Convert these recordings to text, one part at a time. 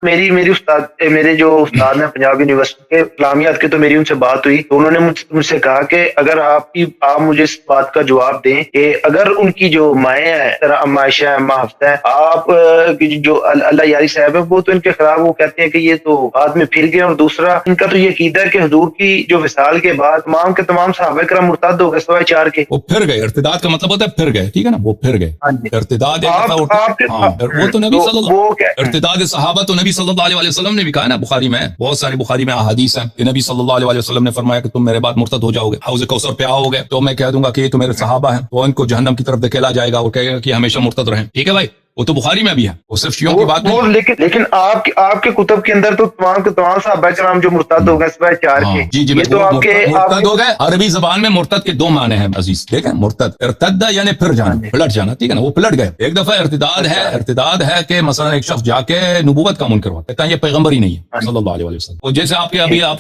میری استاد میرے جو استاد ہیں پنجاب یونیورسٹی کے اسلامیات کے، تو میری ان سے بات ہوئی تو انہوں نے مجھ سے کہا کہ اگر آپ مجھے اس بات کا جواب دیں کہ اگر ان کی جو مائیں ہیں طرح اما عائشہ ہیں، اما حفصہ ہیں، آپ کی جو اللہ یاری صاحب ہے وہ تو ان کے خلاف وہ کہتے ہیں کہ یہ تو بعد میں پھر گئے، اور دوسرا ان کا تو یہ عقیدہ ہے کہ حضور کی جو وصال کے بعد تمام کے تمام صحابہ کرام مرتد ہو گئے سوائے 4 کے۔ وہ پھر گئے، ارتداد کا مطلب ہوتا ہے پھر گئے، ٹھیک ہے نا، وہ پھر گئے۔ ارتداد وہ تو نبی صلی اللہ، ارتداد صحابہ تو نبی صلی اللہ علیہ وسلم نے بھی کہا نا، بخاری میں بہت ساری بخاری میں احادیث ہیں کہ نبی صلی اللہ علیہ وسلم نے فرمایا کہ تم میرے بعد مرتد ہو جاؤ گے، حوض کوثر پہ آؤ گے تو میں کہہ دوں گا کہ یہ تو میرے صحابہ ہیں، تو ان کو جہنم کی طرف دھکیلا جائے گا، وہ کہے گا کہ ہمیشہ مرتد رہیں، ٹھیک ہے بھائی، وہ تو بخاری میں بھی ہے، وہ صرف شیعوں کی بات نہیں۔ لیکن آپ کے کتب کے اندر تو تمام کے تمام صحابہ کرام جو مرتد ہو گئے سوائے 4 کے، جی یہ تو آپ کے مرتد ہو گئے۔ عربی زبان میں مرتد کے 2 معنی ہیں عزیز، دیکھیں، مرتد ارتدہ یعنی پھر جانا، پلٹ جانا، ٹھیک ہے نا، وہ پلٹ گئے۔ ایک دفعہ ارتداد ہے کہ مثلا ایک شخص جا کے نبوت کا منکر ہوتا ہے، کہتا ہے یہ پیغمبر ہی نہیں ہے صلی اللہ علیہ وسلم، اور جیسے آپ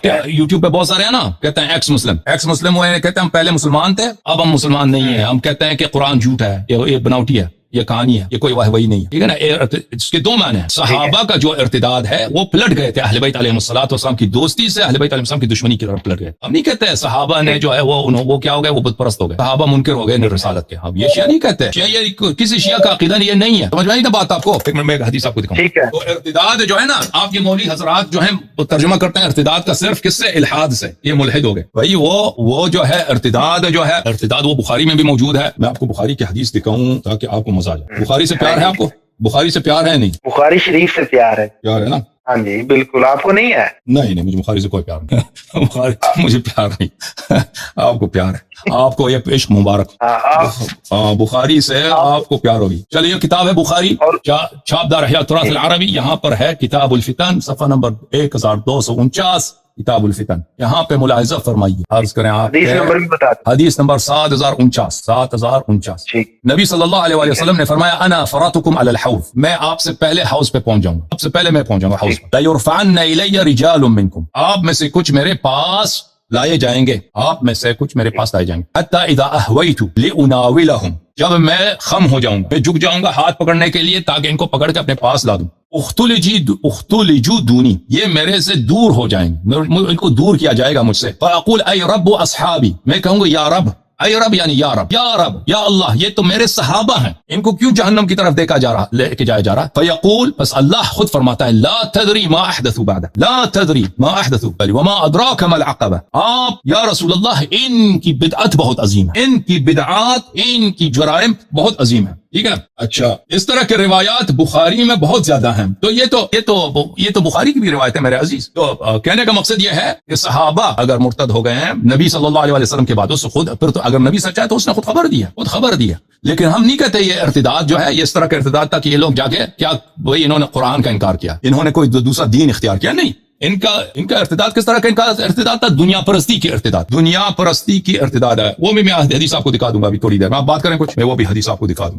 کے یوٹیوب پہ بہت سارے ہیں نا، کہتے ہیں ایکس مسلم وہ کہتے ہیں ہم پہلے مسلمان تھے اب ہم مسلمان نہیں ہیں، ہم کہتے ہیں کہ قرآن جھوٹ ہے، یہ بناوٹی ہے، یہ کہانی ہے، یہ کوئی واہ وہی نہیں ہے، ٹھیک ہے نا۔ اس کے 2 معنی ہیں۔ صحابہ کا جو ارتداد ہے وہ پلٹ گئے تھے اہل بیت علیہ الصلوۃ والسلام کی دوستی سے اہل بیت علیہ السلام کی دشمنی کی طرف پلٹ گئے۔ ہم نہیں کہتے صحابہ نے جو ہے وہ کیا ہو گئے، وہ بت پرست ہو گئے، صحابہ منکر ہو گئے رسالت کے، ہم یہ شیعہ نہیں کہتے، شیعہ کسی شیعہ کا عقیدہ یہ نہیں ہے، سمجھ میں آئی نا بات آپ کو؟ ایک منٹ میں ایک حدیث آپ کو دکھاؤں۔ تو ارتداد جو ہے نا، آپ کے مولوی حضرات جو ہیں ترجمہ کرتے ہیں ارتداد کا صرف کس سے؟ الحاد سے، یہ ملحد ہو گئے بھائی۔ وہ جو ہے ارتداد وہ بخاری میں بھی موجود ہے، میں آپ کو بخاری کی حدیث دکھاؤں تاکہ آپ کو مزہ آ جائے۔ بخاری سے پیار ہے آپ کو؟ بخاری سے پیار ہے نہیں؟ بخاری شریف سے پیار ہے نا؟ ہاں جی بالکل۔ آپ کو نہیں ہے؟ نہیں مجھے بخاری سے کوئی پیار نہیں، بخاری مجھے پیار نہیں، آپ کو پیار ہے، آپ کو یہ عشق مبارک، بخاری سے آپ کو پیار ہوگی۔ چلیے یہ کتاب ہے بخاری، چھاپدار احیاء التراث العربی، یہاں پر ہے کتاب الفتن، صفحہ نمبر 1249، کتاب الفتن، یہاں پہ ملاحظہ فرمائیے، عرض کریں آپ حدیث نمبر 7049۔ نبی صلی اللہ علیہ وسلم نے فرمایا انا فراتکم علی الحوض، میں آپ سے پہلے حوض پہ پہنچ جاؤں گا، آپ سے پہلے میں پہنچ جاؤں گا حوض پہ۔ لیرفعن الی رجال منکم، آپ میں سے کچھ میرے پاس لائے جائیں گے، آپ میں سے کچھ میرے پاس لائے جائیں گے، حتی اذا اہویت لاناولہم، جب میں خم ہو جاؤں گا، میں جھک جاؤں گا ہاتھ پکڑنے کے لیے تاکہ ان کو پکڑ کے اپنے پاس لا دوں، اختلجو دونی، یہ میرے سے دور ہو جائیں گے، ان کو دور کیا جائے گا مجھ سے، فاقول ای رب اصحابی، میں کہوں گا یا رب، اے رب یعنی یا رب، یا اللہ، یہ تو میرے صحابہ ہیں، ان کو کیوں جہنم کی طرف لے کے جایا جا رہا؟ فیقول، بس اللہ خود فرماتا ہے لا تدری ما احدثوا بعد، لا تدری ما احدثوا وما ادراک ما العقبہ، آپ یا رسول اللہ ان کی بدعت بہت عظیم ہے، ان کی بدعات، ان کی جرائم بہت عظیم ہے، ٹھیک ہے۔ اچھا، اس طرح کے روایات بخاری میں بہت زیادہ ہیں، تو یہ تو بخاری کی بھی روایت ہے میرے عزیز۔ تو کہنے کا مقصد یہ ہے کہ صحابہ اگر مرتد ہو گئے ہیں نبی صلی اللہ علیہ وسلم کے بعد، اس خود پھر تو اگر نبی سچا ہے تو اس نے خود خبر دیا، لیکن ہم نہیں کہتے یہ ارتداد جو ہے یہ اس طرح کا ارتداد تھا کہ یہ لوگ جا کے کیا وہی انہوں نے قرآن کا انکار کیا، انہوں نے کوئی دوسرا دین اختیار کیا، نہیں، ان کا ارتداد کس طرح کا ارتداد تھا؟ دنیا پرستی کی ارتداد ہے، وہ بھی میں حدیث آپ کو دکھا دوں گا ابھی تھوڑی دیر میں، آپ بات کریں کچھ، میں وہ بھی حدیث آپ کو دکھا دوں گا۔